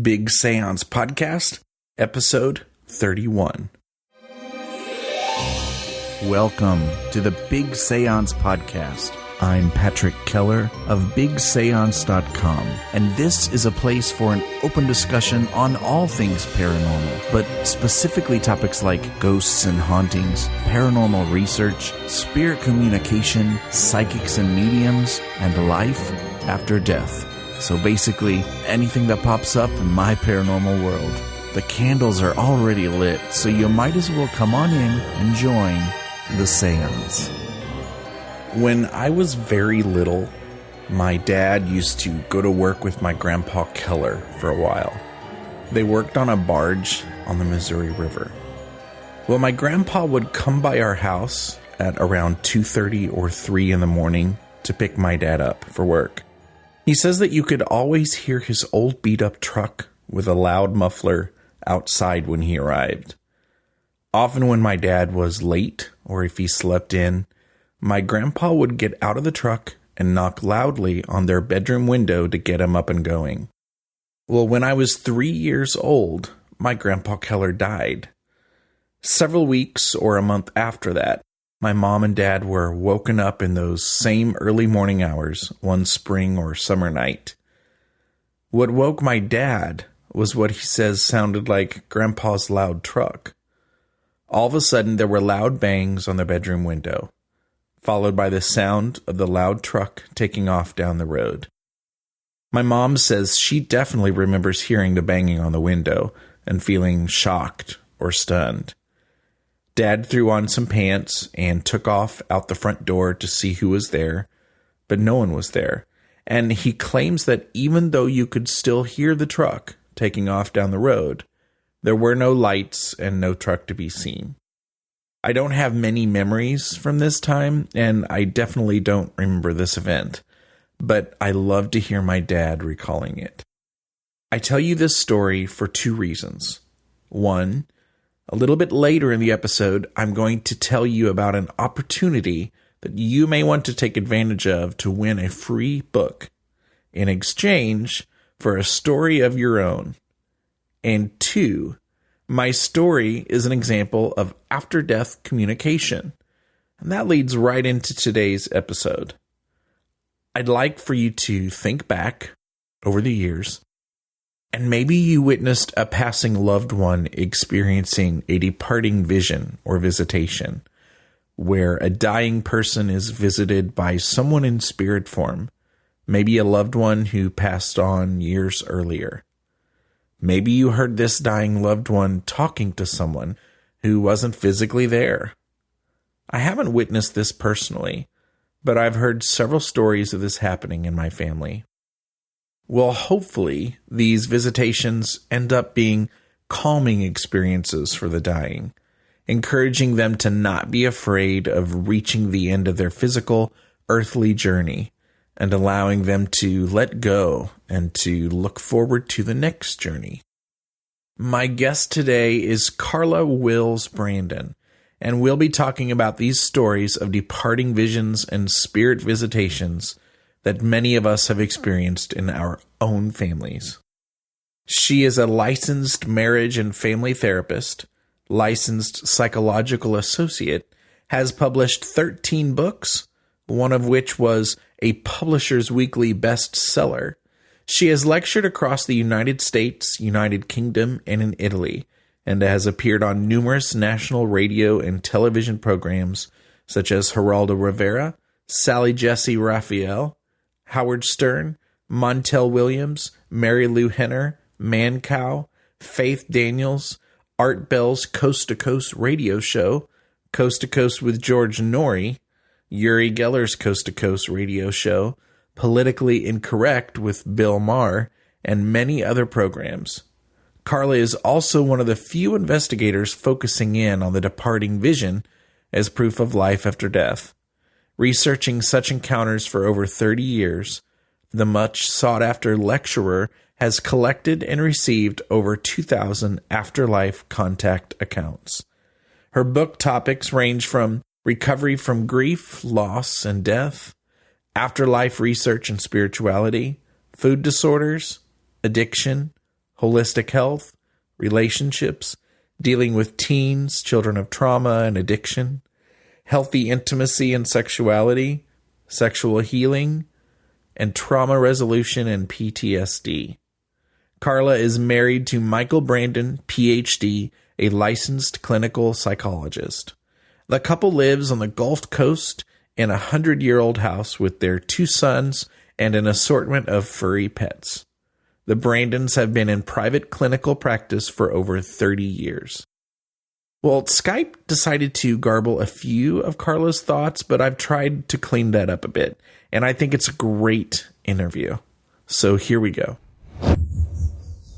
Big Séance Podcast, Episode 31. Welcome to the Big Séance Podcast. I'm Patrick Keller of BigSeance.com, and this is a place for an open discussion on all things paranormal, but specifically topics like ghosts and hauntings, paranormal research, spirit communication, psychics and mediums, and life after death. So basically, anything that pops up in my paranormal world. The candles are already lit, so you might as well come on in and join the Séance. When I was very little, my dad used to go to work with my grandpa Keller for a while. They worked on a barge on the Missouri River. Well, my grandpa would come by our house at around 2:30 or 3 in the morning to pick my dad up for work. He says that you could always hear his old beat-up truck with a loud muffler outside when he arrived. Often when my dad was late or if he slept in, my grandpa would get out of the truck and knock loudly on their bedroom window to get him up and going. Well, when I was 3 years old, my grandpa Keller died. Several weeks or a month after that, my mom and dad were woken up in those same early morning hours one spring or summer night. What woke my dad was what he says sounded like Grandpa's loud truck. All of a sudden, there were loud bangs on the bedroom window, followed by the sound of the loud truck taking off down the road. My mom says she definitely remembers hearing the banging on the window and feeling shocked or stunned. Dad threw on some pants and took off out the front door to see who was there, but no one was there. And he claims that even though you could still hear the truck taking off down the road, there were no lights and no truck to be seen. I don't have many memories from this time, and I definitely don't remember this event, but I love to hear my dad recalling it. I tell you this story for two reasons. One, a little bit later in the episode, I'm going to tell you about an opportunity that you may want to take advantage of to win a free book in exchange for a story of your own. And two, my story is an example of after-death communication, and that leads right into today's episode. I'd like for you to think back over the years, and maybe you witnessed a passing loved one experiencing a departing vision or visitation, where a dying person is visited by someone in spirit form, maybe a loved one who passed on years earlier. Maybe you heard this dying loved one talking to someone who wasn't physically there. I haven't witnessed this personally, but I've heard several stories of this happening in my family. Well, hopefully, these visitations end up being calming experiences for the dying, encouraging them to not be afraid of reaching the end of their physical, earthly journey, and allowing them to let go and to look forward to the next journey. My guest today is Carla Wills-Brandon, and we'll be talking about these stories of departing visions and spirit visitations that many of us have experienced in our own families. She is a licensed marriage and family therapist, licensed psychological associate, has published 13 books, one of which was a Publishers Weekly bestseller. She has lectured across the United States, United Kingdom, and in Italy, and has appeared on numerous national radio and television programs such as Geraldo Rivera, Sally Jesse Raphael, Howard Stern, Montel Williams, Mary Lou Henner, Mancow, Faith Daniels, Art Bell's Coast to Coast radio show, Coast to Coast with George Norrie, Uri Geller's Coast to Coast radio show, Politically Incorrect with Bill Maher, and many other programs. Carla is also one of the few investigators focusing in on the departing vision as proof of life after death. Researching such encounters for over 30 years, the much sought-after lecturer has collected and received over 2,000 afterlife contact accounts. Her book topics range from recovery from grief, loss, and death, afterlife research and spirituality, food disorders, addiction, holistic health, relationships, dealing with teens, children of trauma and addiction, healthy intimacy and sexuality, sexual healing, and trauma resolution and PTSD. Carla is married to Michael Brandon, PhD, a licensed clinical psychologist. The couple lives on the Gulf Coast in a 100-year-old house with their 2 sons and an assortment of furry pets. The Brandons have been in private clinical practice for over 30 years. Well, Skype decided to garble a few of Carla's thoughts, but I've tried to clean that up a bit, and I think it's a great interview. So here we go.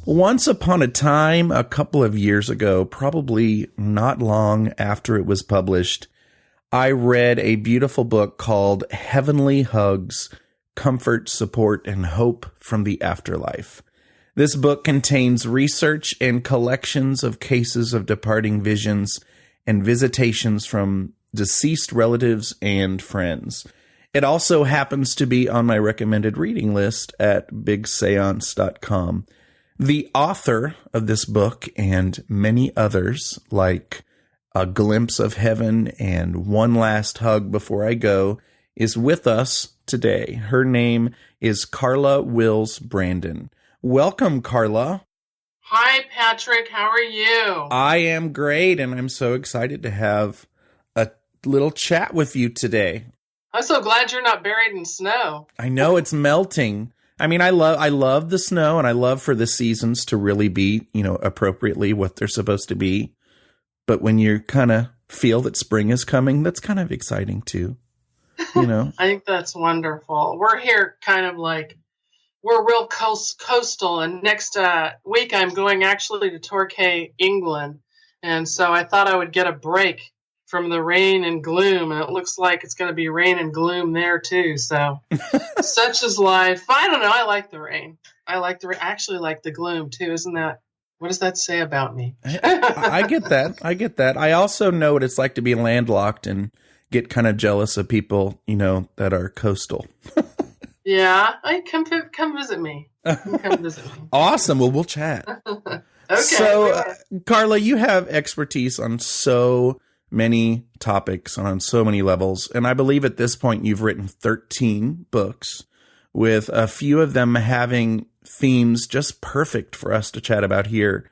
Once upon a time, a couple of years ago, probably not long after it was published, I read a beautiful book called Heavenly Hugs, Comfort, Support, and Hope from the Afterlife. This book contains research and collections of cases of departing visions and visitations from deceased relatives and friends. It also happens to be on my recommended reading list at bigseance.com. The author of this book and many others, like A Glimpse of Heaven and One Last Hug Before I Go, is with us today. Her name is Carla Wills-Brandon. Welcome, Carla. Hi, Patrick. How are you? I am great, and I'm so excited to have a little chat with you today. I'm so glad you're not buried in snow. I know it's melting. I mean, I love the snow, and I love for the seasons to really be, appropriately what they're supposed to be. But when you kind of feel that spring is coming, that's kind of exciting too. I think that's wonderful. We're here kind of like, we're real coastal, and next week I'm going actually to Torquay, England. And so I thought I would get a break from the rain and gloom, and it looks like it's going to be rain and gloom there too. So such is life. I don't know. I like the rain. I actually like the gloom too. What does that say about me? I get that. I also know what it's like to be landlocked and get kind of jealous of people, that are coastal. Yeah, come visit me. Come visit me. Awesome. Well, we'll chat. Okay. So, Carla, you have expertise on so many topics and on so many levels. And I believe at this point you've written 13 books, with a few of them having themes just perfect for us to chat about here.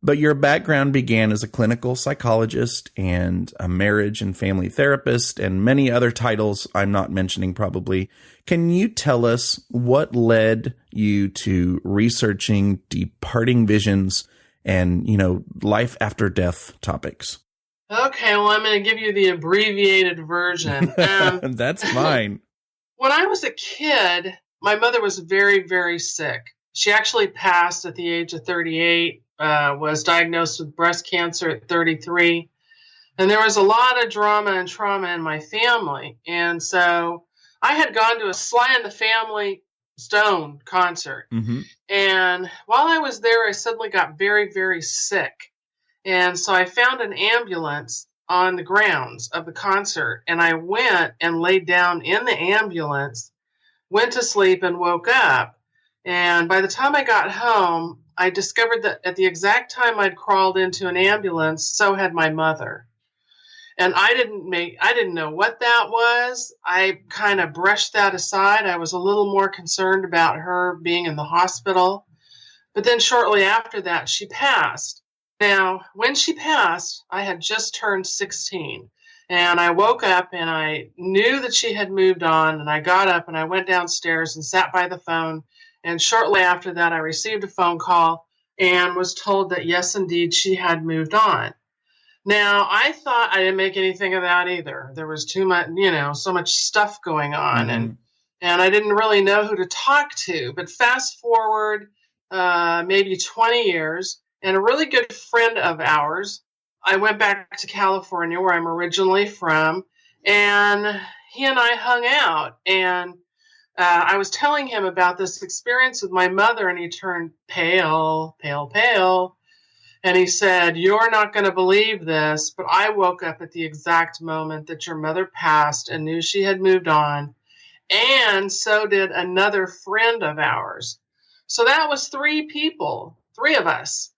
But your background began as a clinical psychologist and a marriage and family therapist, and many other titles I'm not mentioning probably. Can you tell us what led you to researching departing visions and, life after death topics? Okay, well, I'm going to give you the abbreviated version. That's fine. When I was a kid, my mother was very, very sick. She actually passed at the age of 38. Was diagnosed with breast cancer at 33. And there was a lot of drama and trauma in my family. And so I had gone to a Sly and the Family Stone concert. Mm-hmm. And while I was there, I suddenly got very, very sick. And so I found an ambulance on the grounds of the concert. And I went and laid down in the ambulance, went to sleep, and woke up. And by the time I got home, I discovered that at the exact time I'd crawled into an ambulance, so had my mother. And I didn't know what that was. I kind of brushed that aside. I was a little more concerned about her being in the hospital. But then shortly after that, she passed. Now, when she passed, I had just turned 16. And I woke up and I knew that she had moved on. And I got up and I went downstairs and sat by the phone. And shortly after that, I received a phone call and was told that, yes, indeed, she had moved on. Now, I thought I didn't make anything of that either. There was too much, so much stuff going on. Mm-hmm. And I didn't really know who to talk to. But fast forward maybe 20 years, and a really good friend of ours, I went back to California, where I'm originally from, and he and I hung out. And I was telling him about this experience with my mother, and he turned pale. And he said, "You're not going to believe this, but I woke up at the exact moment that your mother passed and knew she had moved on. And so did another friend of ours." So that was 3 people 3 of us.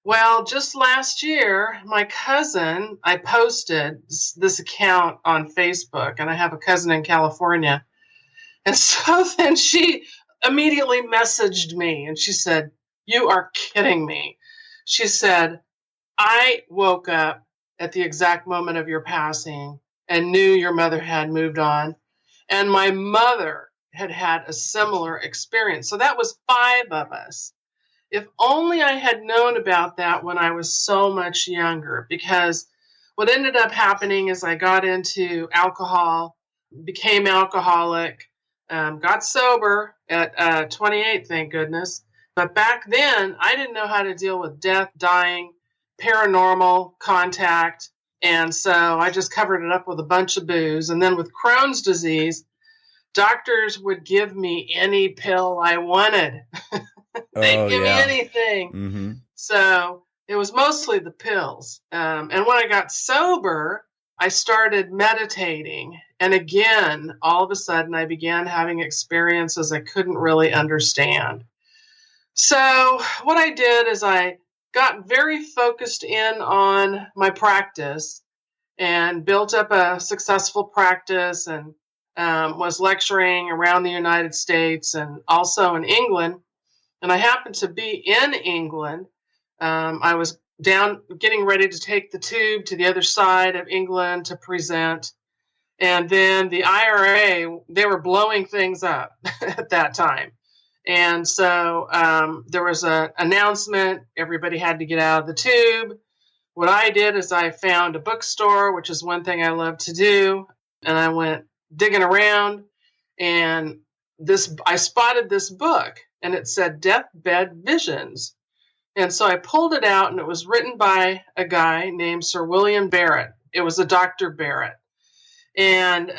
Well, just last year, my cousin, I posted this account on Facebook, and I have a cousin in California. And so then she immediately messaged me, and she said, "You are kidding me." She said, "I woke up at the exact moment of your passing and knew your mother had moved on. And my mother had had a similar experience." So that was 5 of us. If only I had known about that when I was so much younger, because what ended up happening is I got into alcohol, became alcoholic, got sober at 28, thank goodness. But back then, I didn't know how to deal with death, dying, paranormal contact. And so I just covered it up with a bunch of booze. And then with Crohn's disease, doctors would give me any pill I wanted. They'd give me anything. Mm-hmm. So it was mostly the pills. And when I got sober, I started meditating. And again, all of a sudden, I began having experiences I couldn't really understand. So what I did is I got very focused in on my practice and built up a successful practice, and was lecturing around the United States and also in England. And I happened to be in England. I was down getting ready to take the tube to the other side of England to present. And then the IRA, they were blowing things up at that time. And so there was an announcement. Everybody had to get out of the tube. What I did is I found a bookstore, which is one thing I love to do. And I went digging around, and I spotted this book, and it said Deathbed Visions. And so I pulled it out, and it was written by a guy named Sir William Barrett. It was a Dr. Barrett. And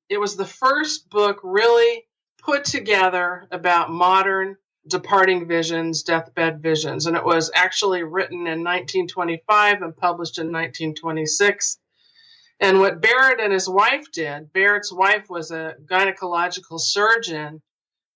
it was the first book really put together about modern departing visions, deathbed visions. And it was actually written in 1925 and published in 1926. And what Barrett and his wife did, Barrett's wife was a gynecological surgeon,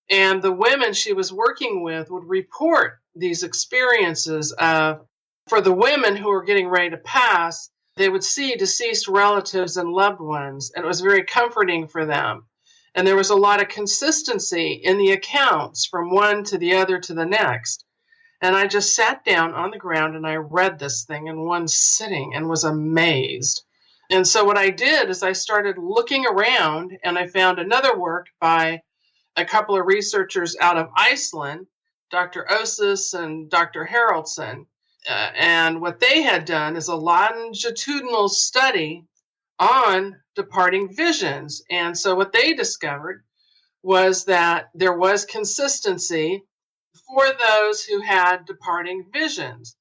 and the women she was working with would report these experiences for the women who were getting ready to pass, they would see deceased relatives and loved ones, and it was very comforting for them. And there was a lot of consistency in the accounts from one to the other to the next. And I just sat down on the ground and I read this thing in one sitting and was amazed. And so what I did is I started looking around, and I found another work by a couple of researchers out of Iceland, Dr. Osis and Dr. Haraldsson. And what they had done is a longitudinal study on departing visions. And so what they discovered was that there was consistency for those who had departing visions.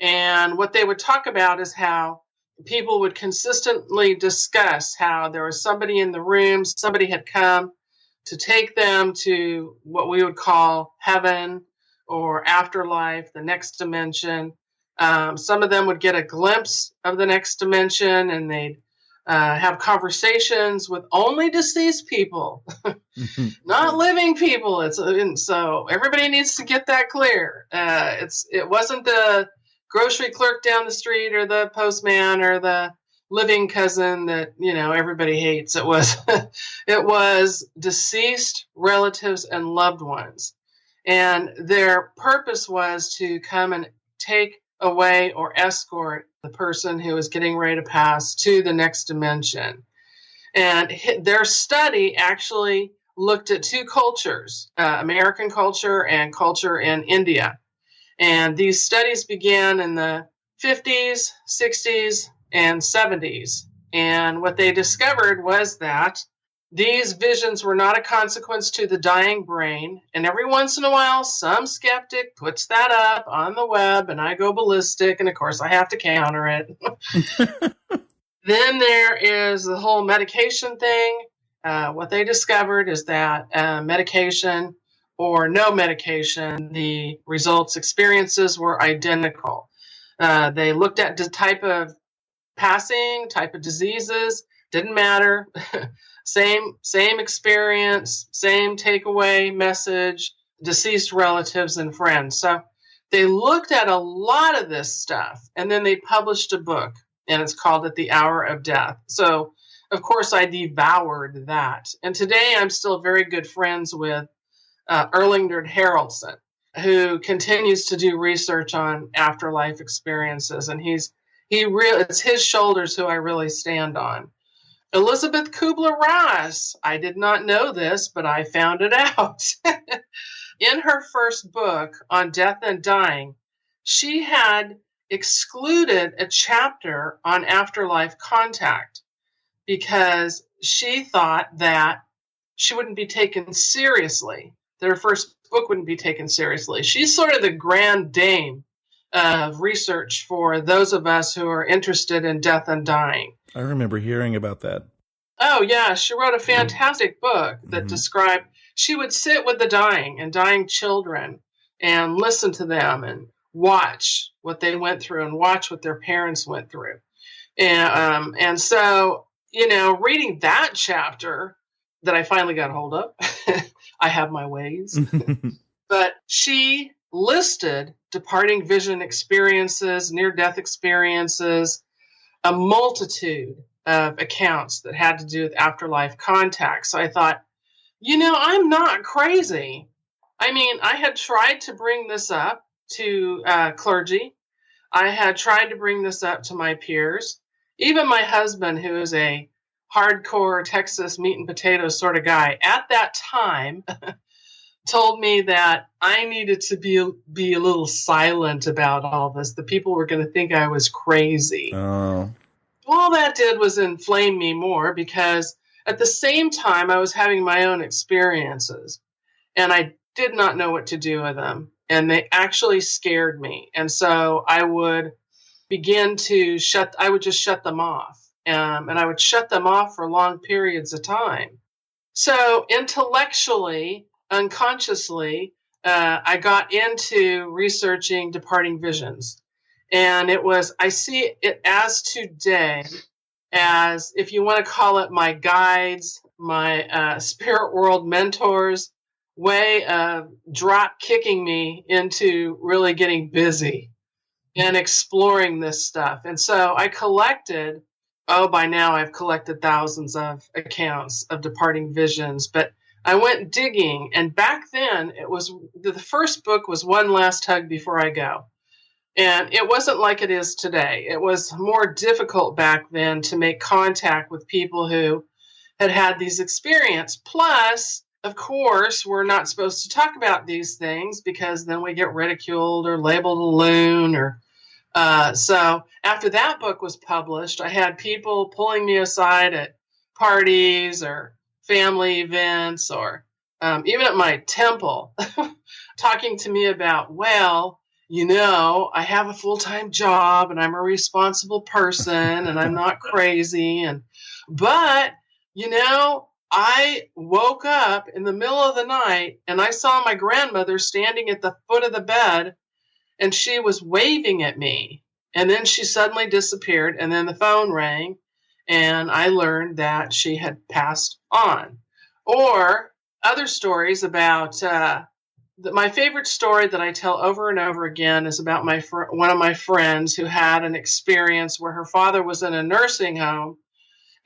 And what they would talk about is how people would consistently discuss how there was somebody in the room, somebody had come to take them to what we would call heaven or afterlife, the next dimension. Some of them would get a glimpse of the next dimension, and they'd have conversations with only deceased people, not living people. And so everybody needs to get that clear. It wasn't the grocery clerk down the street or the postman or the living cousin that everybody hates. It was deceased relatives and loved ones, and their purpose was to come and take away or escort the person who is getting ready to pass to the next dimension. And their study actually looked at 2 cultures, American culture and culture in India. And these studies began in the 50s, 60s, and 70s. And what they discovered was that these visions were not a consequence to the dying brain. And every once in a while, some skeptic puts that up on the web, and I go ballistic. And of course, I have to counter it. Then there is the whole medication thing. What they discovered is that medication or no medication, the results, experiences were identical. They looked at the type of passing, type of diseases, didn't matter. Same experience, same takeaway message, deceased relatives and friends. So They looked at a lot of this stuff, and then they published a book, and it's called At the Hour of Death. So, of course, I devoured that. And today I'm still very good friends with Erlendur Haraldsson, who continues to do research on afterlife experiences. And it's his shoulders who I really stand on. Elisabeth Kübler-Ross, I did not know this, but I found it out. In her first book on death and dying, she had excluded a chapter on afterlife contact because she thought that she wouldn't be taken seriously, that her first book wouldn't be taken seriously. She's sort of the grand dame of research for those of us who are interested in death and dying. I remember hearing about that. Oh, yeah. She wrote a fantastic book that described, she would sit with the dying and dying children and listen to them and watch what they went through and watch what their parents went through. And so, reading that chapter that I finally got hold of, I have my ways, but she listed departing vision experiences, near-death experiences, a multitude of accounts that had to do with afterlife contact. So I thought, I'm not crazy. I mean, I had tried to bring this up to clergy. I had tried to bring this up to my peers. Even my husband, who is a hardcore Texas meat and potatoes sort of guy, at that time told me that I needed to be a little silent about all this. The people were going to think I was crazy. Oh. All that did was inflame me more, because at the same time I was having my own experiences and I did not know what to do with them. And they actually scared me. And so I would just shut them off. And I would shut them off for long periods of time. So intellectually, unconsciously, I got into researching departing visions. And I see it as today as, if you want to call it, my guides, my spirit world mentors, way of drop kicking me into really getting busy and exploring this stuff. And so I collected, by now I've collected thousands of accounts of departing visions, but I went digging, and back then the first book was One Last Hug Before I Go. And it wasn't like it is today. It was more difficult back then to make contact with people who had these experiences. Plus, of course, we're not supposed to talk about these things because then we get ridiculed or labeled a loon. So after that book was published, I had people pulling me aside at parties or family events or even at my temple, talking to me about, I have a full-time job and I'm a responsible person and I'm not crazy. But I woke up in the middle of the night and I saw my grandmother standing at the foot of the bed and she was waving at me. And then she suddenly disappeared, and then the phone rang and I learned that she had passed on. Or other stories about, my favorite story that I tell over and over again is about one of my friends who had an experience where her father was in a nursing home.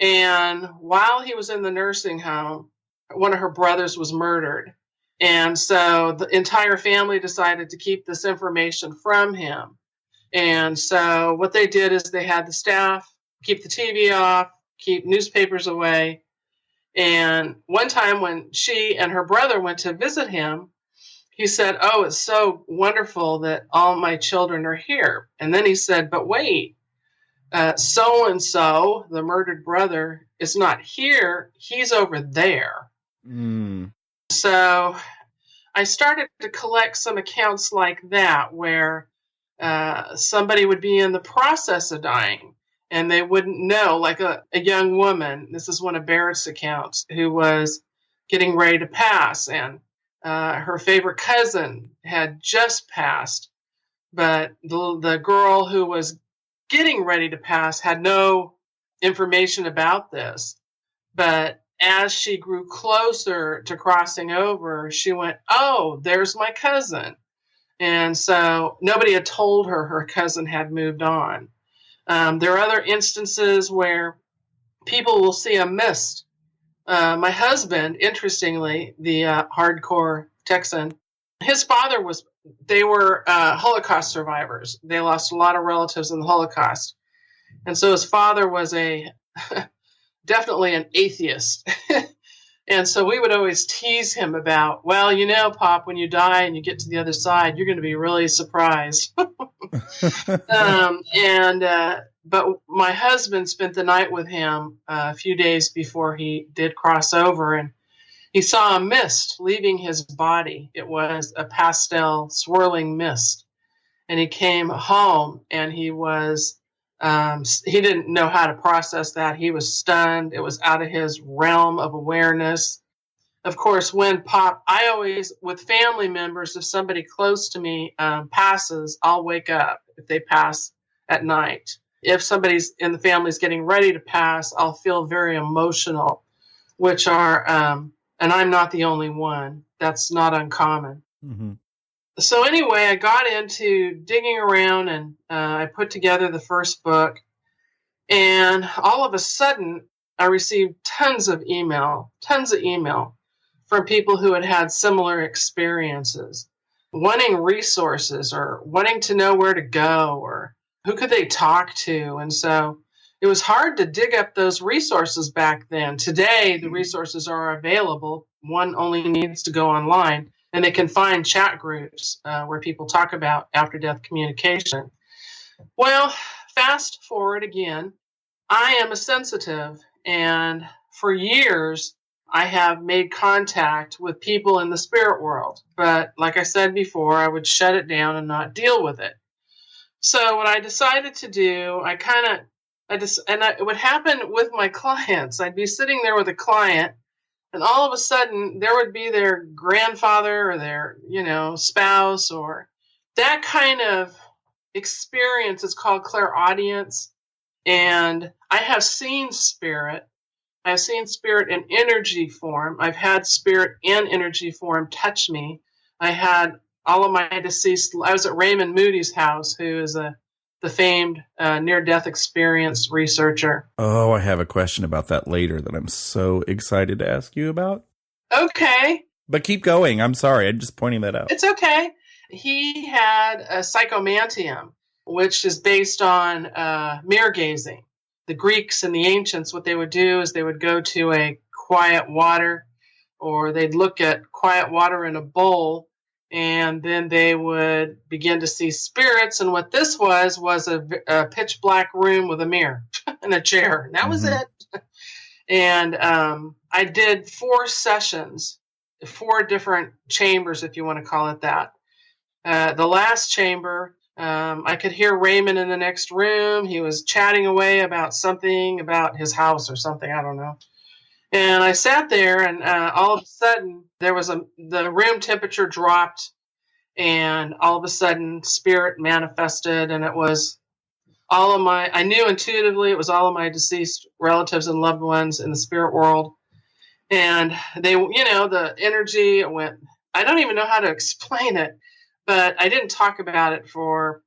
And while he was in the nursing home, one of her brothers was murdered. And so the entire family decided to keep this information from him. And so what they did is they had the staff keep the TV off, keep newspapers away. And one time when she and her brother went to visit him, he said, "Oh, it's so wonderful that all my children are here." And then he said, "But wait, so-and-so, the murdered brother, is not here. He's over there." Mm. So I started to collect some accounts like that where somebody would be in the process of dying and they wouldn't know, like a young woman. This is one of Barrett's accounts, who was getting ready to pass, and her favorite cousin had just passed, but the girl who was getting ready to pass had no information about this. But as she grew closer to crossing over, she went, "Oh, there's my cousin." And so nobody had told her her cousin had moved on. There are other instances where people will see a mist. My husband, interestingly, the hardcore Texan, his father they were Holocaust survivors. They lost a lot of relatives in the Holocaust. And so his father was definitely an atheist. And so we would always tease him about, well, Pop, when you die and you get to the other side, you're going to be really surprised. But my husband spent the night with him a few days before he did cross over, and he saw a mist leaving his body. It was a pastel swirling mist. And he came home and he didn't know how to process that. He was stunned. It was out of his realm of awareness. Of course, when I always, with family members, if somebody close to me passes, I'll wake up if they pass at night. If somebody's in the family is getting ready to pass, I'll feel very emotional, which are, and I'm not the only one. That's not uncommon. Mm-hmm. So anyway, I got into digging around, and I put together the first book. And all of a sudden, I received tons of email from people who had had similar experiences, wanting resources or wanting to know where to go or who could they talk to. And so it was hard to dig up those resources back then. Today, the resources are available. One only needs to go online, and they can find chat groups where people talk about after-death communication. Well, fast forward again. I am a sensitive, and for years, I have made contact with people in the spirit world. But like I said before, I would shut it down and not deal with it. So what I decided to do, it would happen with my clients. I'd be sitting there with a client, and all of a sudden there would be their grandfather or their, spouse, or that kind of experience is called clairaudience. And I have seen spirit. I have seen spirit in energy form. I've had spirit in energy form touch me. I had all of my deceased. I was at Raymond Moody's house, who is the famed near-death experience researcher. Oh, I have a question about that later that I'm so excited to ask you about. Okay. But keep going. I'm sorry. I'm just pointing that out. It's okay. He had a Psychomanteum, which is based on mirror gazing. The Greeks and the ancients, what they would do is they would go to a quiet water, or they'd look at quiet water in a bowl, and then they would begin to see spirits. And what this was a pitch black room with a mirror and a chair. And that was it. And I did 4 sessions, 4 different chambers, if you want to call it that. The last chamber, I could hear Raymond in the next room. He was chatting away about something about his house or something. I don't know. And I sat there, and all of a sudden, the room temperature dropped, and all of a sudden, spirit manifested, and it was I knew intuitively it was all of my deceased relatives and loved ones in the spirit world. And they, the energy went, I don't even know how to explain it, but I didn't talk about it for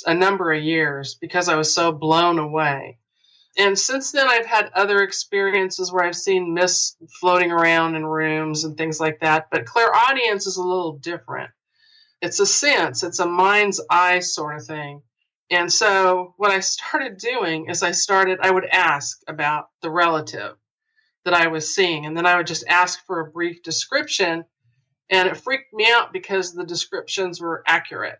a number of years because I was so blown away. And since then, I've had other experiences where I've seen mists floating around in rooms and things like that. But clairaudience is a little different. It's a sense. It's a mind's eye sort of thing. And so what I started doing is I would ask about the relative that I was seeing. And then I would just ask for a brief description. And it freaked me out because the descriptions were accurate.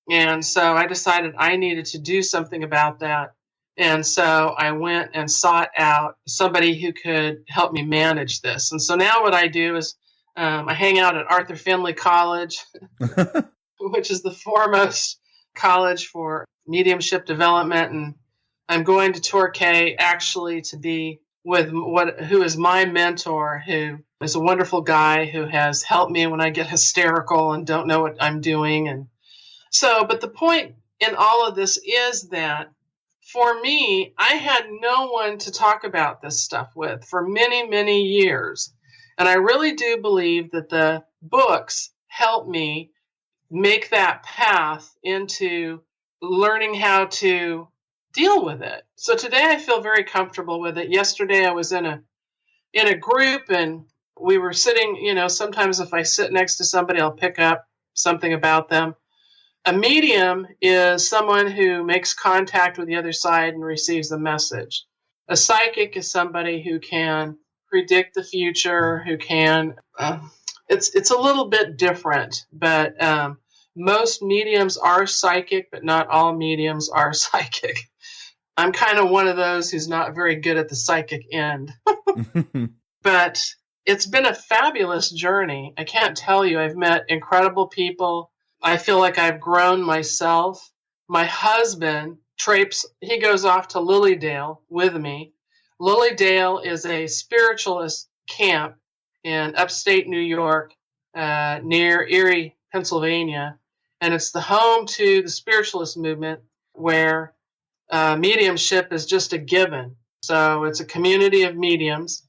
And so I decided I needed to do something about that. And so I went and sought out somebody who could help me manage this. And so now what I do is I hang out at Arthur Findlay College, which is the foremost college for mediumship development. And I'm going to Torquay actually to be with who is my mentor, who is a wonderful guy who has helped me when I get hysterical and don't know what I'm doing. And so, but the point in all of this is that for me, I had no one to talk about this stuff with for many, many years. And I really do believe that the books helped me make that path into learning how to deal with it. So today I feel very comfortable with it. Yesterday I was in a group and we were sitting, sometimes if I sit next to somebody, I'll pick up something about them. A medium is someone who makes contact with the other side and receives the message. A psychic is somebody who can predict the future, who can, it's a little bit different, but most mediums are psychic, but not all mediums are psychic. I'm kind of one of those who's not very good at the psychic end. But it's been a fabulous journey. I can't tell you. I've met incredible people. I feel like I've grown myself. My husband, he goes off to Lilydale with me. Lilydale is a spiritualist camp in upstate New York, near Erie, Pennsylvania. And it's the home to the spiritualist movement where mediumship is just a given. So it's a community of mediums,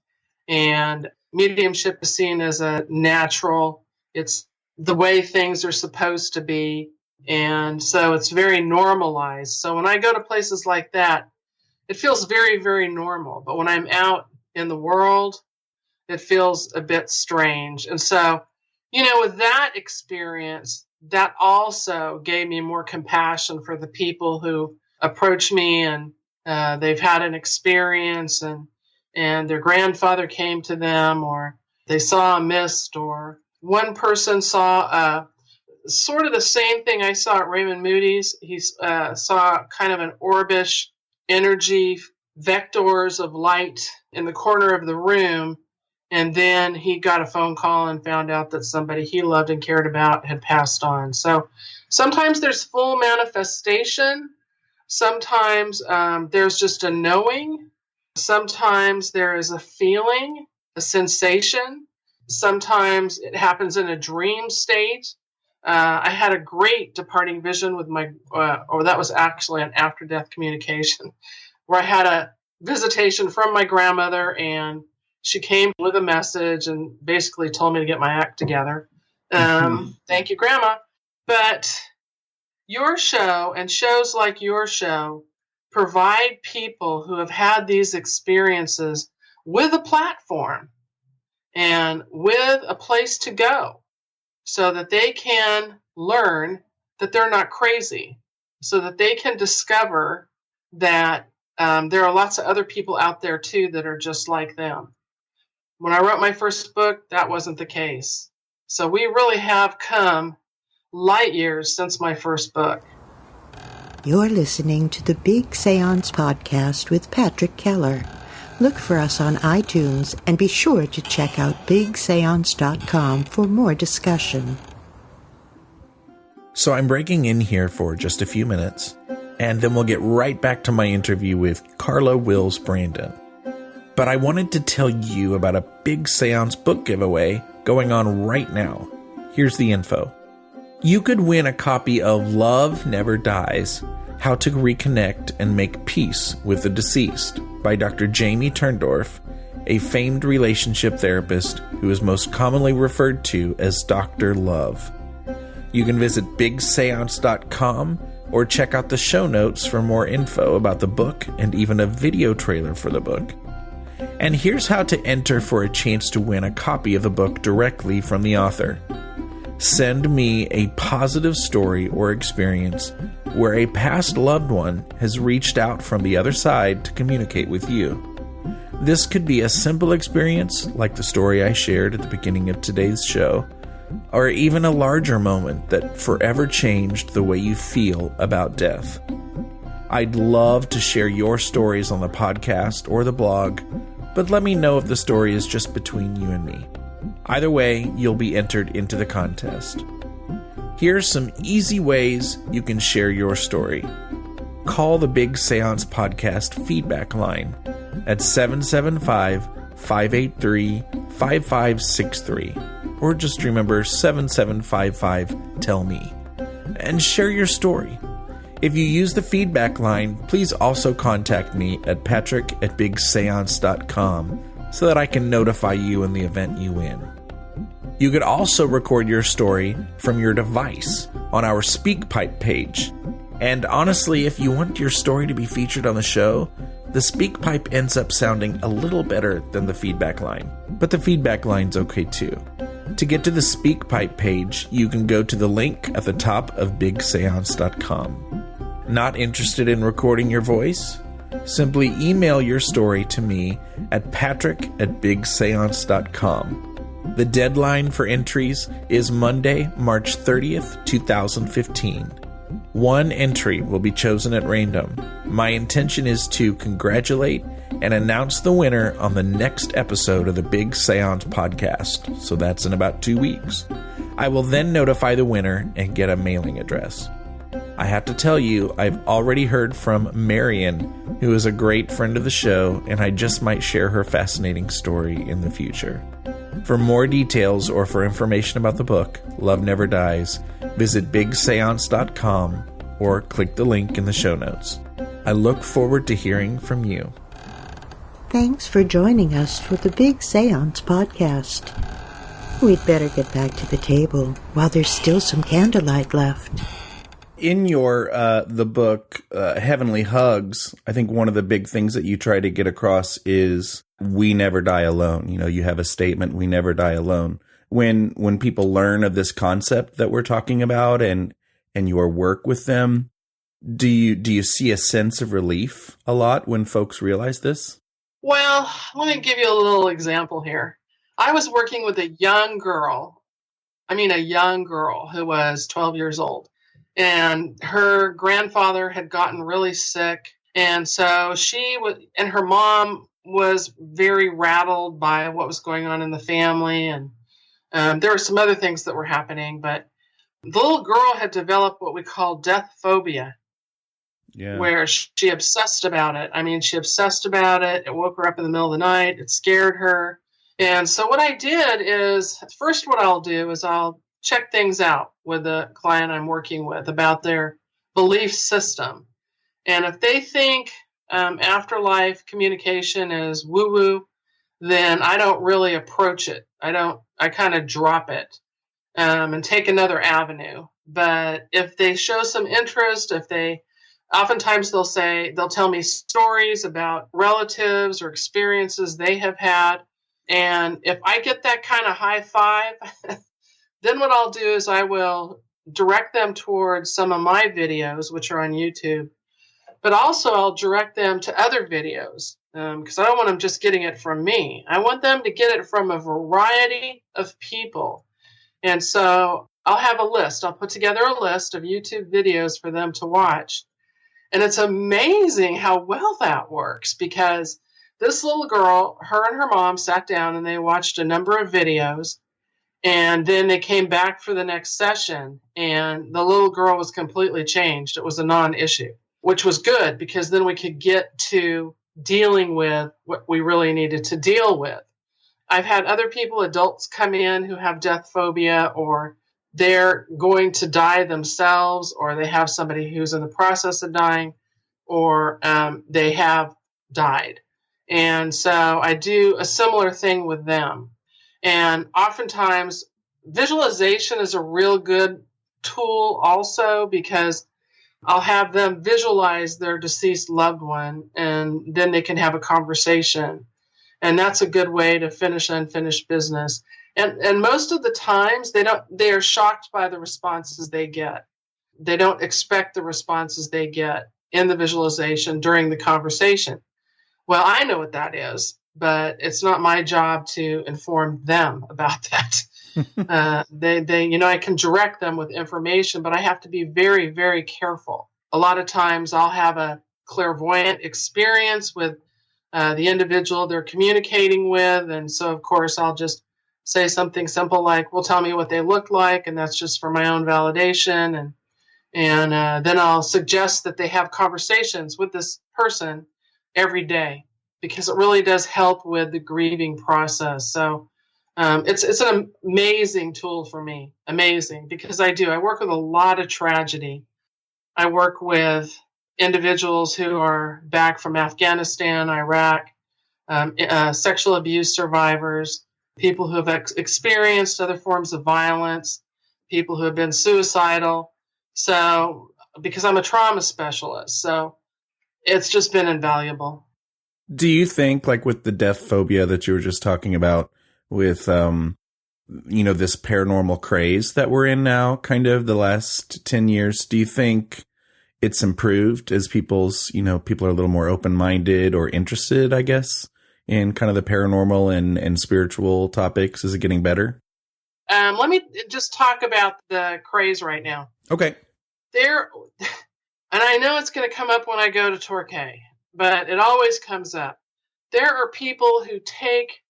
and mediumship is seen as a natural, it's the way things are supposed to be. And so it's very normalized. So when I go to places like that, it feels very, very normal. But when I'm out in the world, it feels a bit strange. And so, with that experience, that also gave me more compassion for the people who approach me and they've had an experience and their grandfather came to them, or they saw a mist, or one person saw sort of the same thing I saw at Raymond Moody's. He saw kind of an orbish energy, vectors of light in the corner of the room. And then he got a phone call and found out that somebody he loved and cared about had passed on. So sometimes there's full manifestation. Sometimes there's just a knowing. Sometimes there is a feeling, a sensation. Sometimes it happens in a dream state. I had a great departing vision with that was actually an after-death communication, where I had a visitation from my grandmother, and she came with a message and basically told me to get my act together. Thank you, Grandma. But your show and shows like your show provide people who have had these experiences with a platform and with a place to go so that they can learn that they're not crazy, so that they can discover that there are lots of other people out there too that are just like them. When I wrote my first book, that wasn't the case. So we really have come light years since my first book. You're listening to the Big Séance podcast with Patrick Keller. Look for us on iTunes and be sure to check out bigseance.com for more discussion. So I'm breaking in here for just a few minutes, and then we'll get right back to my interview with Carla Wills-Brandon. But I wanted to tell you about a big Seance book giveaway going on right now. Here's the info. You could win a copy of Love Never Dies, How to Reconnect and Make Peace with the Deceased by Dr. Jamie Turndorf, a famed relationship therapist who is most commonly referred to as Dr. Love. You can visit bigseance.com or check out the show notes for more info about the book and even a video trailer for the book. And here's how to enter for a chance to win a copy of the book directly from the author. Send me a positive story or experience where a past loved one has reached out from the other side to communicate with you. This could be a simple experience, like the story I shared at the beginning of today's show, or even a larger moment that forever changed the way you feel about death. I'd love to share your stories on the podcast or the blog, but let me know if the story is just between you and me. Either way, you'll be entered into the contest. Here's some easy ways you can share your story. Call the Big Séance Podcast feedback line at 775-583-5563, or just remember 7755-TELL-ME, and share your story. If you use the feedback line, please also contact me at patrick@bigseance.com so that I can notify you in the event you win. You could also record your story from your device on our SpeakPipe page. And honestly, if you want your story to be featured on the show, the SpeakPipe ends up sounding a little better than the feedback line. But the feedback line's okay too. To get to the SpeakPipe page, you can go to the link at the top of bigseance.com. Not interested in recording your voice? Simply email your story to me at patrick@bigseance.com. The deadline for entries is Monday, March 30th, 2015. One entry will be chosen at random. My intention is to congratulate and announce the winner on the next episode of the Big Seance podcast, so that's in about 2 weeks. I will then notify the winner and get a mailing address. I have to tell you, I've already heard from Marion, who is a great friend of the show, and I just might share her fascinating story in the future. For more details or for information about the book, Love Never Dies, visit bigseance.com or click the link in the show notes. I look forward to hearing from you. Thanks for joining us for the Big Seance podcast. We'd better get back to the table while there's still some candlelight left. In your the book, Heavenly Hugs, I think one of the big things that you try to get across is we never die alone. You know, you have a statement, we never die alone. When people learn of this concept that we're talking about and your work with them, do you see a sense of relief a lot when folks realize this? Well, let me give you a little example here. I was working with a young girl who was 12 years old. And her grandfather had gotten really sick. And so and her mom was very rattled by what was going on in the family. And there were some other things that were happening. But the little girl had developed what we call death phobia, where she obsessed about it. I mean, she obsessed about it. It woke her up in the middle of the night. It scared her. And so what I did is, first what I'll do is I'll check things out with the client I'm working with about their belief system. And if they think afterlife communication is woo-woo, then I don't really approach it. I kind of drop it and take another avenue. But if they show some interest, oftentimes they'll tell me stories about relatives or experiences they have had. And if I get that kind of high five, then what I'll do is I will direct them towards some of my videos, which are on YouTube. But also I'll direct them to other videos because I don't want them just getting it from me. I want them to get it from a variety of people. And so I'll have a list. I'll put together a list of YouTube videos for them to watch. And it's amazing how well that works because this little girl, her and her mom sat down and they watched a number of videos. And then they came back for the next session, and the little girl was completely changed. It was a non-issue, which was good because then we could get to dealing with what we really needed to deal with. I've had other people, adults, come in who have death phobia, or they're going to die themselves, or they have somebody who's in the process of dying, or they have died. And so I do a similar thing with them. And oftentimes, visualization is a real good tool also because I'll have them visualize their deceased loved one, and then they can have a conversation. And that's a good way to finish unfinished business. And most of the times, they are shocked by the responses they get. They don't expect the responses they get in the visualization during the conversation. Well, I know what that is. But it's not my job to inform them about that. I can direct them with information, but I have to be very, very careful. A lot of times I'll have a clairvoyant experience with the individual they're communicating with. And so, of course, I'll just say something simple like, well, tell me what they look like. And that's just for my own validation. And then I'll suggest that they have conversations with this person every day, because it really does help with the grieving process. So it's an amazing tool for me. Amazing, because I work with a lot of tragedy. I work with individuals who are back from Afghanistan, Iraq, sexual abuse survivors, people who have experienced other forms of violence, people who have been suicidal. So, because I'm a trauma specialist, so it's just been invaluable. Do you think, like with the death phobia that you were just talking about with, this paranormal craze that we're in now, kind of the last 10 years, do you think it's improved as people are a little more open-minded or interested, I guess, in kind of the paranormal and spiritual topics? Is it getting better? Let me just talk about the craze right now. Okay. And I know it's going to come up when I go to Torquay, but it always comes up. There are people who take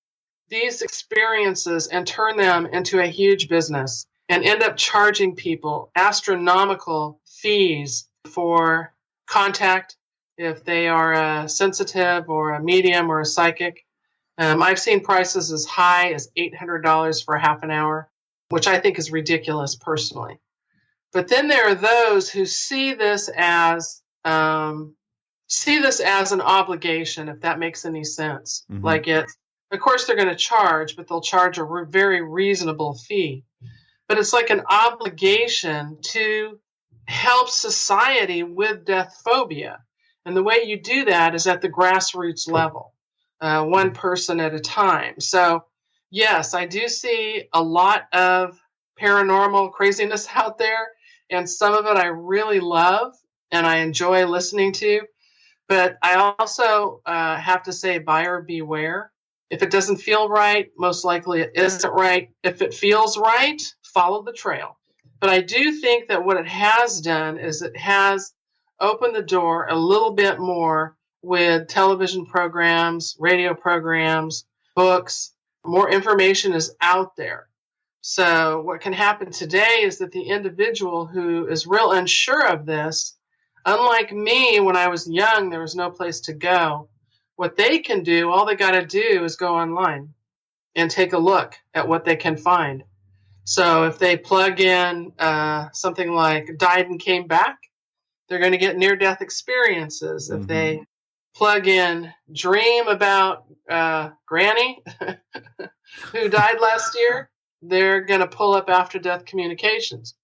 these experiences and turn them into a huge business and end up charging people astronomical fees for contact if they are a sensitive or a medium or a psychic. I've seen prices as high as $800 for a half an hour, which I think is ridiculous personally. But then there are those who see this as an obligation, if that makes any sense. Mm-hmm. Of course they're going to charge, but they'll charge a very reasonable fee. But it's like an obligation to help society with death phobia. And the way you do that is at the grassroots level, one person at a time. So, yes, I do see a lot of paranormal craziness out there, and some of it I really love and I enjoy listening to. But I also have to say, buyer beware. If it doesn't feel right, most likely it isn't right. If it feels right, follow the trail. But I do think that what it has done is it has opened the door a little bit more with television programs, radio programs, books. More information is out there. So what can happen today is that the individual who is real unsure of this, unlike me when I was young, there was no place to go. What they can do, all they got to do is go online and take a look at what they can find. So if they plug in something like died and came back, they're going to get near-death experiences. Mm-hmm. If they plug in dream about Granny who died last year, they're going to pull up after-death communications.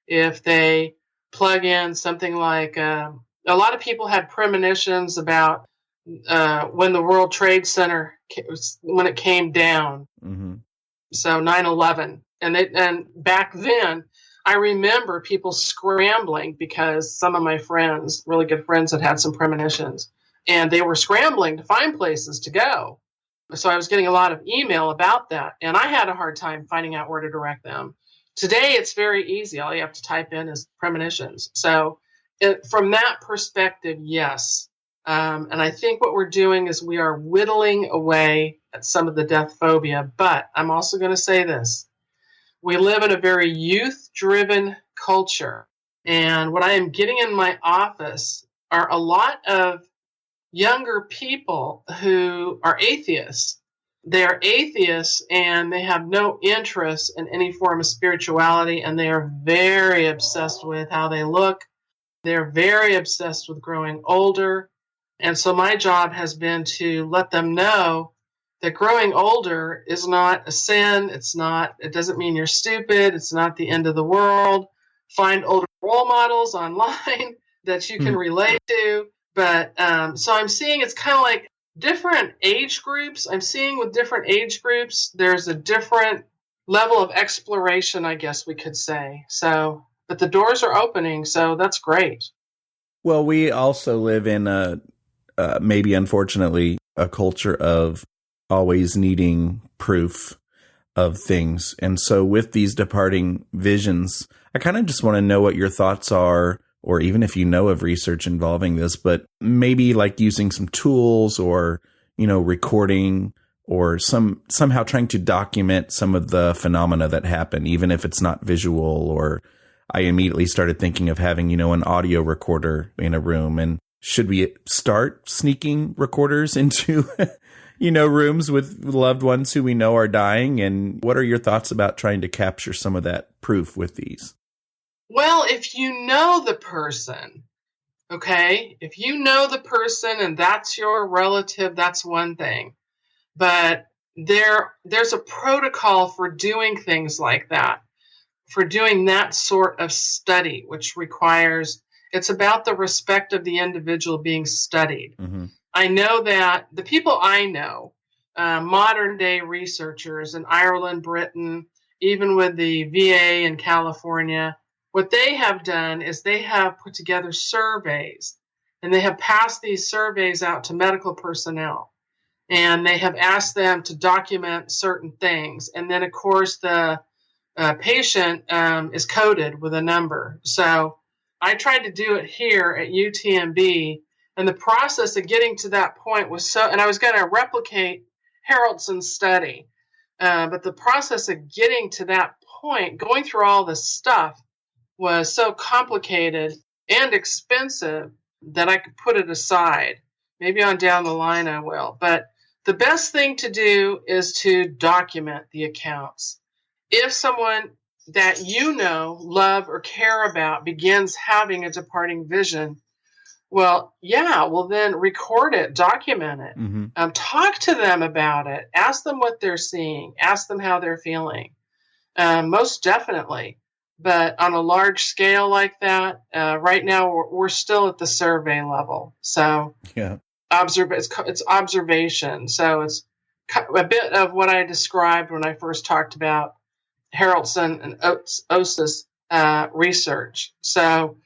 If they plug in something like a lot of people had premonitions about when the World Trade Center, when it came down. Mm-hmm. So 9/11. And back then, I remember people scrambling because some of my friends, really good friends, had some premonitions. And they were scrambling to find places to go. So I was getting a lot of email about that. And I had a hard time finding out where to direct them. Today, it's very easy. All you have to type in is premonitions. So from that perspective, yes. And I think what we're doing is we are whittling away at some of the death phobia. But I'm also going to say this. We live in a very youth-driven culture. And what I am getting in my office are a lot of younger people who are atheists. They are atheists and they have no interest in any form of spirituality, and they are very obsessed with how they look. They're very obsessed with growing older. And so my job has been to let them know that growing older is not a sin. It doesn't mean you're stupid. It's not the end of the world. Find older role models online that you can relate to. But so I'm seeing it's kind of like different age groups. I'm seeing with different age groups, there's a different level of exploration, I guess we could say. So, but the doors are opening, so that's great. Well, we also live in maybe unfortunately a culture of always needing proof of things. And so with these departing visions, I kind of just want to know what your thoughts are, or even if you know of research involving this, but maybe like using some tools or, recording or somehow trying to document some of the phenomena that happen, even if it's not visual. Or I immediately started thinking of having, an audio recorder in a room. And should we start sneaking recorders into rooms with loved ones who we know are dying? And what are your thoughts about trying to capture some of that proof with these? Well, if you know the person, okay, if you know the person and that's your relative, that's one thing. But there's a protocol for doing things like that. for doing that sort of study, which requires, it's about the respect of the individual being studied. Mm-hmm. I know that the people I know, modern day researchers in Ireland, Britain, even with the VA in California, what they have done is they have put together surveys, and they have passed these surveys out to medical personnel, and they have asked them to document certain things. And then, of course, the patient is coded with a number. So I tried to do it here at UTMB, and the process of getting to that point was so, and I was going to replicate Haraldsson's study, but the process of getting to that point, going through all this stuff, was so complicated and expensive that I could put it aside. Maybe on down the line I will. But the best thing to do is to document the accounts. If someone that you know, love, or care about begins having a departing vision, well, then record it, document it. Mm-hmm. Talk to them about it. Ask them what they're seeing. Ask them how they're feeling. Most definitely. But on a large scale like that, right now we're still at the survey level. So yeah, it's observation. So it's a bit of what I described when I first talked about Haraldsson and Osis research. So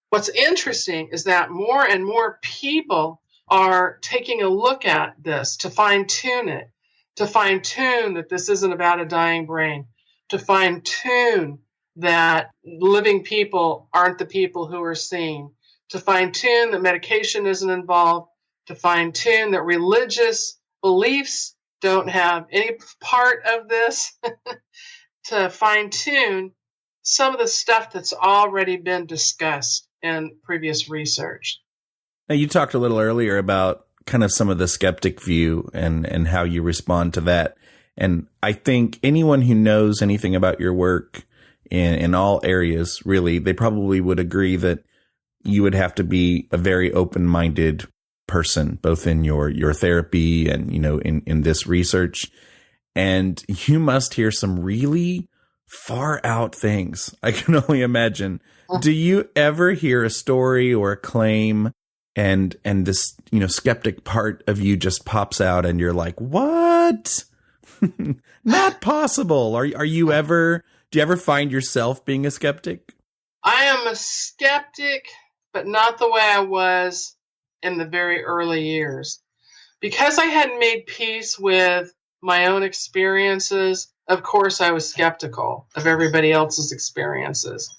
what's interesting is that more and more people are taking a look at this to fine-tune it, to fine-tune that this isn't about a dying brain, to fine-tune that living people aren't the people who are seen, to fine-tune that medication isn't involved, to fine-tune that religious beliefs don't have any part of this, to fine-tune some of the stuff that's already been discussed in previous research. Now, you talked a little earlier about kind of some of the skeptic view and how you respond to that. And I think anyone who knows anything about your work in all areas, really, they probably would agree that you would have to be a very open-minded person, both in your therapy and, in this research. And you must hear some really far out things. I can only imagine. Do you ever hear a story or a claim and this, skeptic part of you just pops out and you're like, what? Not possible. Do you ever find yourself being a skeptic? I am a skeptic, but not the way I was in the very early years. Because I hadn't made peace with my own experiences, of course I was skeptical of everybody else's experiences.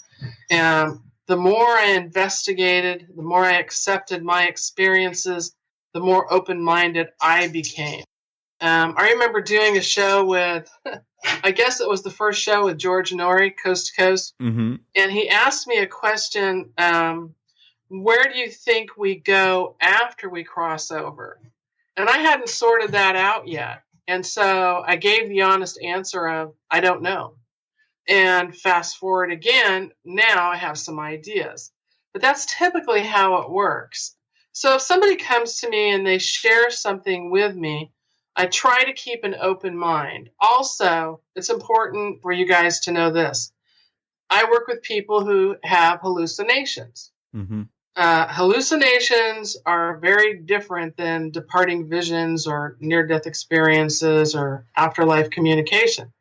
And the more I investigated, the more I accepted my experiences, the more open-minded I became. I remember doing a show with, I guess it was the first show with George Norrie, Coast to Coast. Mm-hmm. And he asked me a question, where do you think we go after we cross over? And I hadn't sorted that out yet. And so I gave the honest answer of, I don't know. And fast forward again, now I have some ideas. But that's typically how it works. So if somebody comes to me and they share something with me, I try to keep an open mind. Also, it's important for you guys to know this. I work with people who have hallucinations. Mm-hmm. Hallucinations are very different than departing visions or near-death experiences or afterlife communication.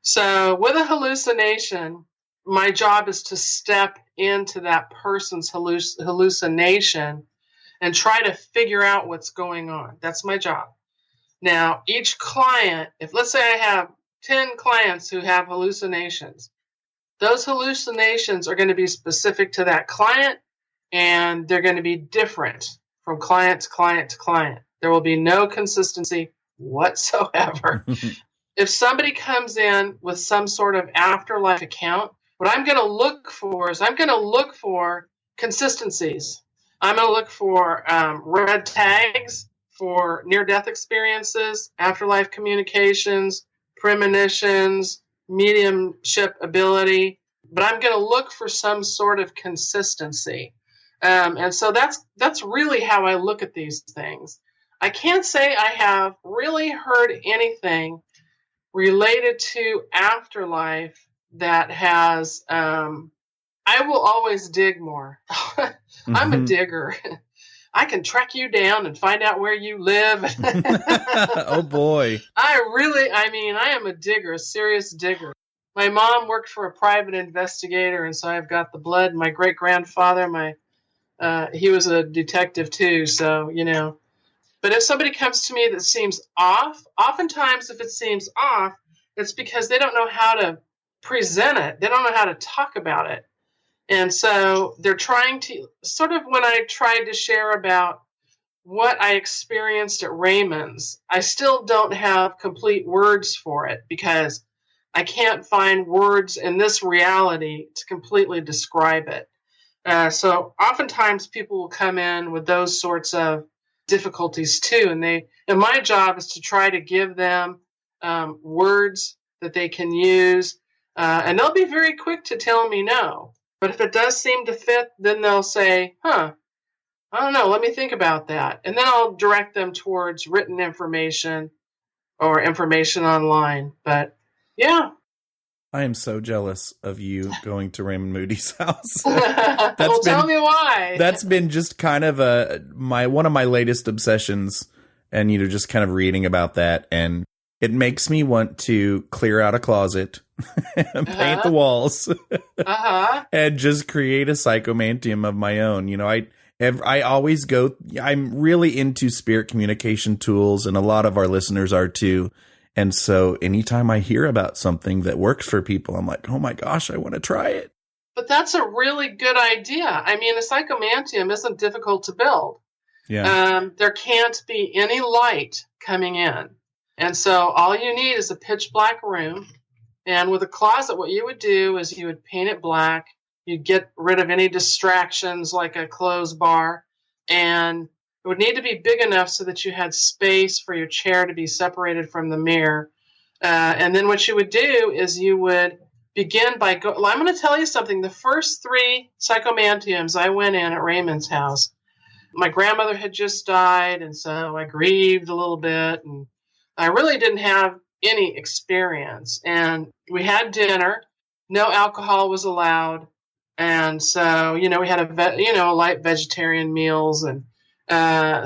So with a hallucination, my job is to step into that person's hallucination and try to figure out what's going on. That's my job. Now, each client, if let's say I have 10 clients who have hallucinations, those hallucinations are going to be specific to that client, and they're going to be different from client to client to client. There will be no consistency whatsoever. If somebody comes in with some sort of afterlife account, what I'm going to look for is consistencies. I'm going to look for red tags for near-death experiences, afterlife communications, premonitions, mediumship ability. But I'm going to look for some sort of consistency. And so that's really how I look at these things. I can't say I have really heard anything related to afterlife that has, I will always dig more. I'm a digger. I can track you down and find out where you live. Oh, boy. I am a digger, a serious digger. My mom worked for a private investigator, and so I've got the blood. My great-grandfather, he was a detective too, so, you know. But if somebody comes to me that seems off, oftentimes if it seems off, it's because they don't know how to present it. They don't know how to talk about it. And so they're trying to, sort of when I tried to share about what I experienced at Raymond's, I still don't have complete words for it because I can't find words in this reality to completely describe it. So oftentimes people will come in with those sorts of difficulties too. And my job is to try to give them words that they can use. And they'll be very quick to tell me no. But if it does seem to fit, then they'll say, I don't know, let me think about that. And then I'll direct them towards written information or information online. But yeah. I am so jealous of you going to Raymond Moody's house. Tell me why. That's been just kind of one of my latest obsessions, and just kind of reading about that, and it makes me want to clear out a closet, and paint the walls, and just create a psychomanteum of my own. I always I'm really into spirit communication tools, and a lot of our listeners are too. And so anytime I hear about something that works for people, I'm like, oh my gosh, I want to try it. But that's a really good idea. I mean, a psychomanteum isn't difficult to build. Yeah. There can't be any light coming in. And so all you need is a pitch black room. And with a closet, what you would do is you would paint it black. You'd get rid of any distractions like a clothes bar. And it would need to be big enough so that you had space for your chair to be separated from the mirror. And then what you would do is you would begin by I'm going to tell you something. The first 3 psychomanteums I went in at Raymond's house, my grandmother had just died, and so I grieved a little bit, and I really didn't have any experience. And we had dinner. No alcohol was allowed. And so, we had a light vegetarian meals, and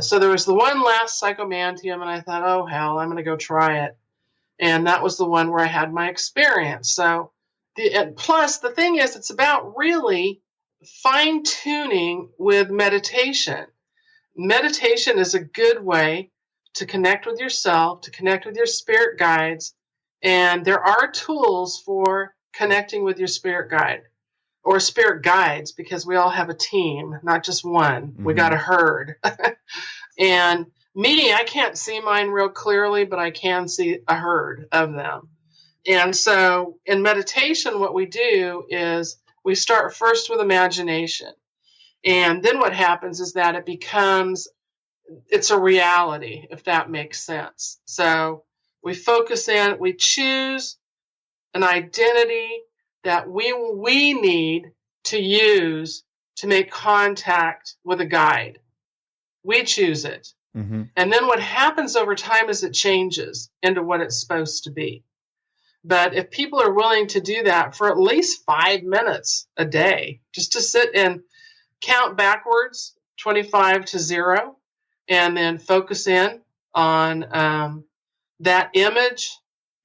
so there was the one last psychomanteum, and I thought, oh, hell, I'm going to go try it. And that was the one where I had my experience. So, plus, the thing is, it's about really fine-tuning with meditation. Meditation is a good way to connect with yourself, to connect with your spirit guides, and there are tools for connecting with your spirit guide. Or spirit guides, because we all have a team, not just one. Mm-hmm. We got a herd. And me, I can't see mine real clearly, but I can see a herd of them. And so in meditation, what we do is we start first with imagination. And then what happens is that it's a reality, if that makes sense. So we focus in, we choose an identity that we need to use to make contact with a guide. We choose it. Mm-hmm. And then what happens over time is it changes into what it's supposed to be. But if people are willing to do that for at least 5 minutes a day, just to sit and count backwards, 25 to 0, and then focus in on that image,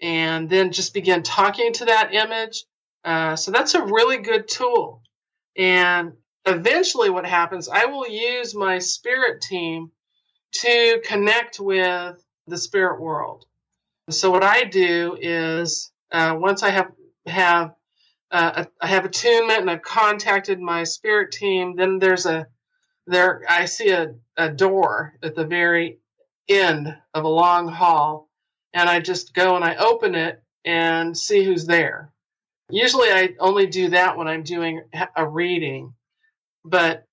and then just begin talking to that image. So that's a really good tool. And eventually what happens, I will use my spirit team to connect with the spirit world. So what I do is once I have attunement and I've contacted my spirit team, then I see a door at the very end of a long hall, and I just go and I open it and see who's there. Usually I only do that when I'm doing a reading, but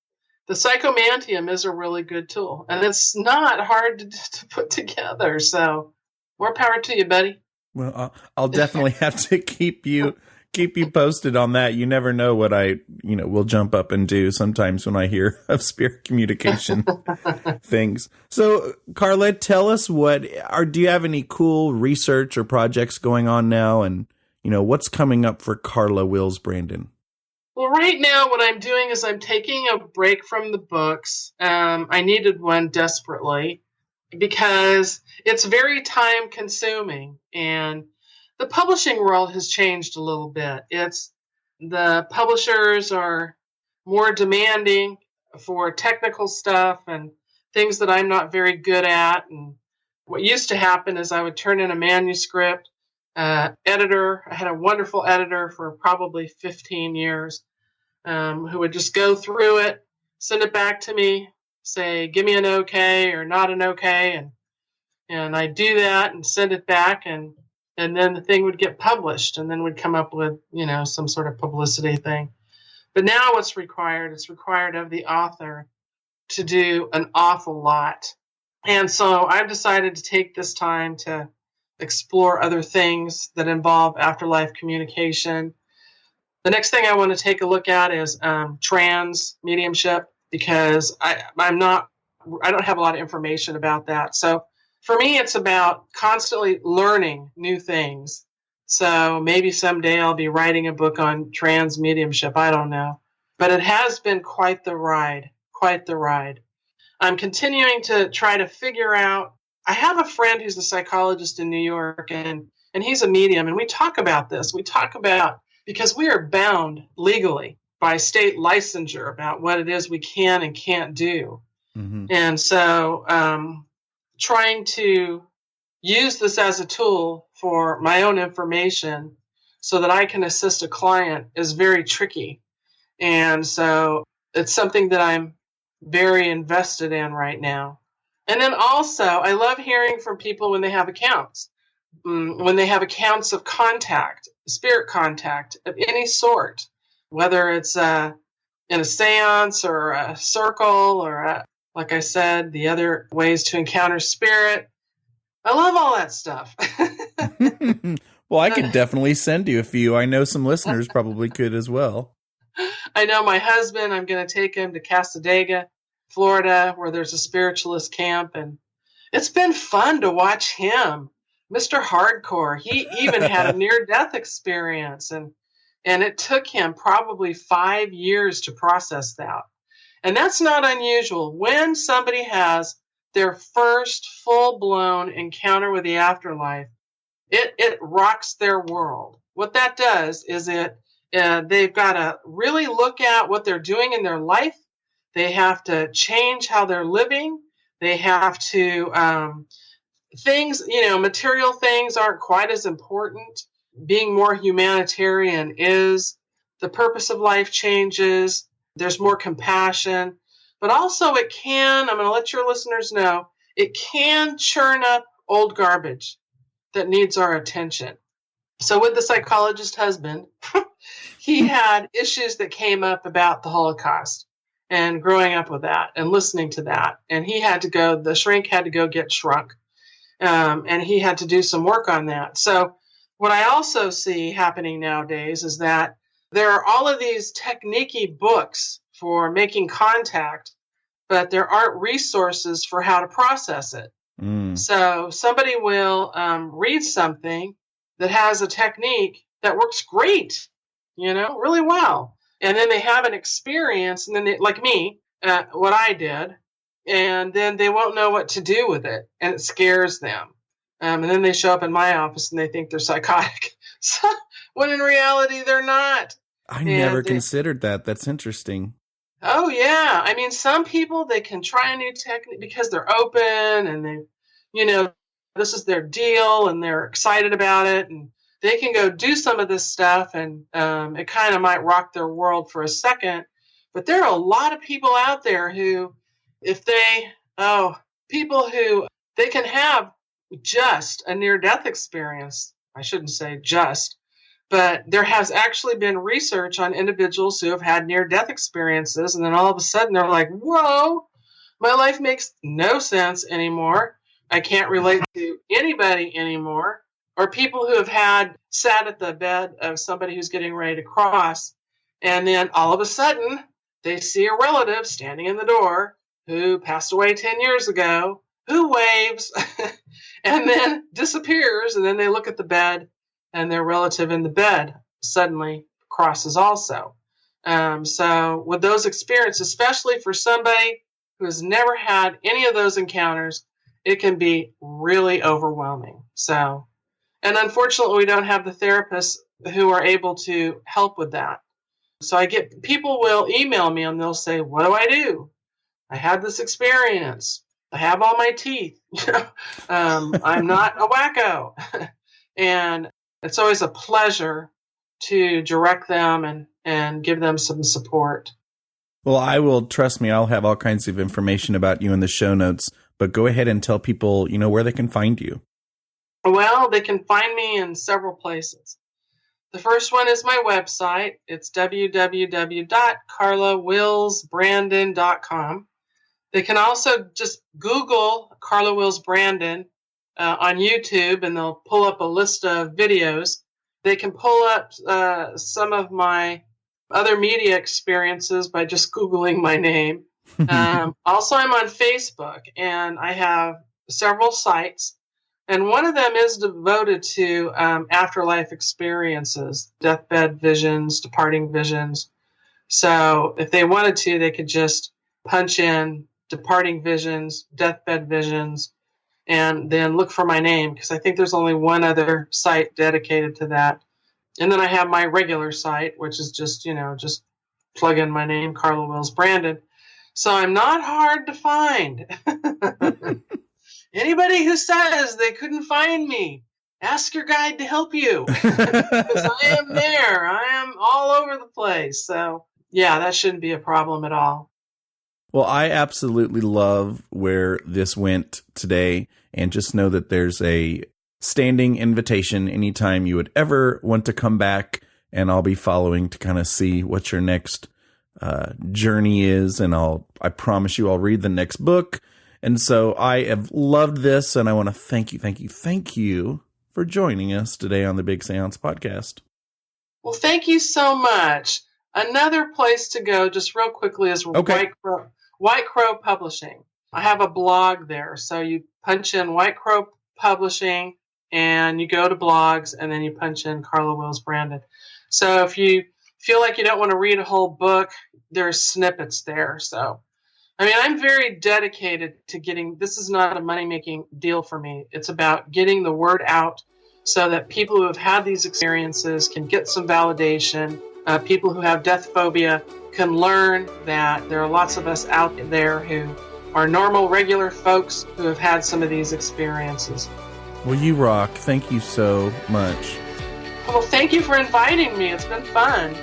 the Psychomanteum is a really good tool, and it's not hard to put together. So more power to you, buddy. Well, I'll definitely have to keep you posted on that. You never know what I will jump up and do sometimes when I hear of spirit communication things. So, Carla, tell us do you have any cool research or projects going on now? And What's coming up for Carla Wills-Brandon? Well, right now what I'm doing is I'm taking a break from the books. I needed one desperately because it's very time consuming, and the publishing world has changed a little bit. The publishers are more demanding for technical stuff and things that I'm not very good at. And what used to happen is I would turn in a manuscript, editor. I had a wonderful editor for probably 15 years who would just go through it, send it back to me, say, give me an okay or not an okay. And I'd do that and send it back, and then the thing would get published, and then we'd come up with, some sort of publicity thing. But now what's required? It's required of the author to do an awful lot. And so I've decided to take this time to explore other things that involve afterlife communication. The next thing I want to take a look at is trans mediumship, because I don't have a lot of information about that. So for me, it's about constantly learning new things. So maybe someday I'll be writing a book on trans mediumship. I don't know. But it has been quite the ride, quite the ride. I'm continuing to try to figure out. I have a friend who's a psychologist in New York, and he's a medium, and we talk about this. We talk about, because we are bound legally by state licensure about what it is we can and can't do. Mm-hmm. And so trying to use this as a tool for my own information so that I can assist a client is very tricky. And so it's something that I'm very invested in right now. And then also, I love hearing from people when they have accounts. When they have accounts of contact, spirit contact of any sort, whether it's in a seance or a circle or, like I said, the other ways to encounter spirit. I love all that stuff. Well, I could definitely send you a few. I know some listeners probably could as well. I know my husband, I'm going to take him to Casadega, Florida, where there's a spiritualist camp. And it's been fun to watch him. Mr. Hardcore, he even had a near-death experience. And it took him probably 5 years to process that. And that's not unusual. When somebody has their first full-blown encounter with the afterlife, it rocks their world. What that does is they've got to really look at what they're doing in their life. They have to change how they're living. They have to, material things aren't quite as important. Being more humanitarian is. The purpose of life changes. There's more compassion. But also I'm going to let your listeners know, it can churn up old garbage that needs our attention. So with the psychologist husband, he had issues that came up about the Holocaust and growing up with that and listening to that. And the shrink had to go get shrunk. And he had to do some work on that. So what I also see happening nowadays is that there are all of these technique-y books for making contact, but there aren't resources for how to process it. So somebody will read something that has a technique that works great, really well. And then they have an experience, and then they, like me, what I did, and then they won't know what to do with it, and it scares them. And then they show up in my office and they think they're psychotic. So, when in reality, they're not. I never considered that. That's interesting. Oh, yeah. I mean, some people, they can try a new technique because they're open and they, this is their deal and they're excited about it. And they can go do some of this stuff and it kind of might rock their world for a second. But there are a lot of people out there who, people who they can have just a near-death experience. I shouldn't say just. But there has actually been research on individuals who have had near-death experiences, and then all of a sudden they're like, whoa, my life makes no sense anymore. I can't relate to anybody anymore. Or people who have sat at the bed of somebody who's getting ready to cross, and then all of a sudden they see a relative standing in the door who passed away 10 years ago, who waves and then disappears, and then they look at the bed, and their relative in the bed suddenly crosses also. So with those experiences, especially for somebody who has never had any of those encounters, it can be really overwhelming. So, and unfortunately, we don't have the therapists who are able to help with that. So people will email me and they'll say, what do I do? I had this experience. I have all my teeth. I'm not a wacko. And it's always a pleasure to direct them and give them some support. Well, trust me, I'll have all kinds of information about you in the show notes, but go ahead and tell people, where they can find you. Well, they can find me in several places. The first one is my website. It's www.carlawillsbrandon.com. They can also just Google Carla Wills-Brandon on YouTube, and they'll pull up a list of videos. They can pull up some of my other media experiences by just Googling my name. Also, I'm on Facebook, and I have several sites. And one of them is devoted to afterlife experiences, Deathbed Visions, Departing Visions. So if they wanted to, they could just punch in Departing Visions, Deathbed Visions, and then look for my name, because I think there's only one other site dedicated to that. And then I have my regular site, which is just plug in my name, Carla Wills-Brandon. So I'm not hard to find. Anybody who says they couldn't find me, ask your guide to help you. Because I am there. I am all over the place. So, yeah, that shouldn't be a problem at all. Well, I absolutely love where this went today. And just know that there's a standing invitation anytime you would ever want to come back. And I'll be following to kind of see what your next journey is. And I promise you I'll read the next book. And so I have loved this, and I want to thank you for joining us today on the Big Séance podcast. Well, thank you so much. Another place to go, just real quickly, is White Crow Publishing. I have a blog there, so you punch in White Crow Publishing, and you go to blogs, and then you punch in Carla Wills-Brandon. So if you feel like you don't want to read a whole book, there's snippets there, so... I'm very dedicated to this is not a money-making deal for me. It's about getting the word out so that people who have had these experiences can get some validation. People who have death phobia can learn that there are lots of us out there who are normal, regular folks who have had some of these experiences. Well, you rock. Thank you so much. Well, thank you for inviting me. It's been fun.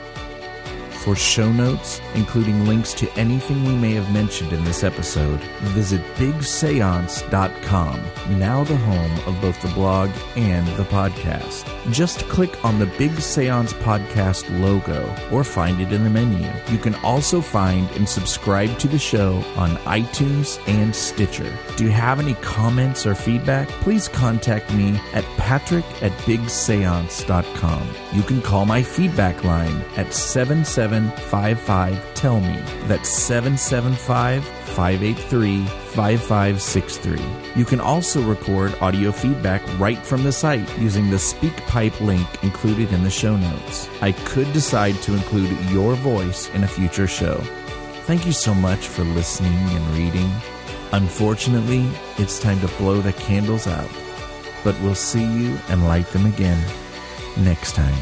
For show notes, including links to anything we may have mentioned in this episode, visit bigseance.com, now the home of both the blog and the podcast. Just click on the Big Séance podcast logo or find it in the menu. You can also find and subscribe to the show on iTunes and Stitcher. Do you have any comments or feedback? Please contact me at patrick@bigseance.com. You can call my feedback line at 7755-TELL-ME. That's 775-583-5563. You can also record audio feedback right from the site using the SpeakPipe link included in the show notes. I could decide to include your voice in a future show. Thank you so much for listening and reading. Unfortunately, it's time to blow the candles out, but we'll see you and light them again next time.